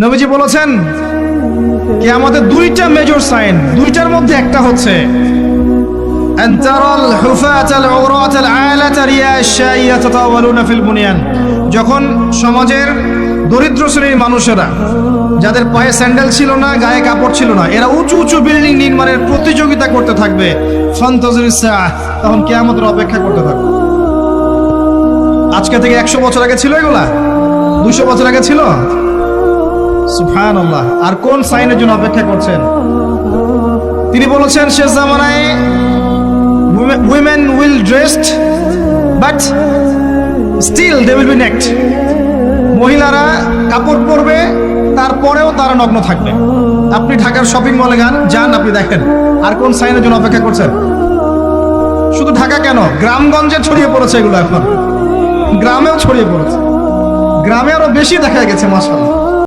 নবীজি বলেছেন কিয়ামতের দুইটা মেজর সাইন, দুইটার মধ্যে একটা হচ্ছে আন তারাল হুফাতাল উরাতাল আলাতা রিয়াশা ইয়াতাতাওয়ালুনা ফিল বুনিয়ান। যখন সমাজের দরিদ্র শ্রেণীর মানুষেরা, যাদের পায়ে স্যান্ডেল ছিল না, গায়ে কাপড় ছিল না, এরা উঁচু উঁচু বিল্ডিং নির্মাণের প্রতিযোগিতা করতে থাকবে, ফান্তাজিরিস সাআহ, তখন কিয়ামতের অপেক্ষা করতে থাকবে। আজকে থেকে 100 বছর আগে ছিল এগুলা? 200 বছর আগে ছিল? সুবহানাল্লাহ। আর কোন সাইনের জন্য অপেক্ষা করছেন? তিনি বলেছেন শেষ জামানায় women will dressed but still they will be naked। মহিলারা কাপড় পরবে, তারপরেও তারা নগ্ন থাকবে। আপনি ঢাকার শপিং মলে যান, আপনি দেখেন। আর কোন সাইনের জন্য অপেক্ষা করছেন? শুধু ঢাকা কেন, গ্রামগঞ্জে ছড়িয়ে পড়েছে এগুলো, এখন গ্রামেও ছড়িয়ে পড়েছে, গ্রামে আরো বেশি দেখা গেছে মাশাআল্লাহ।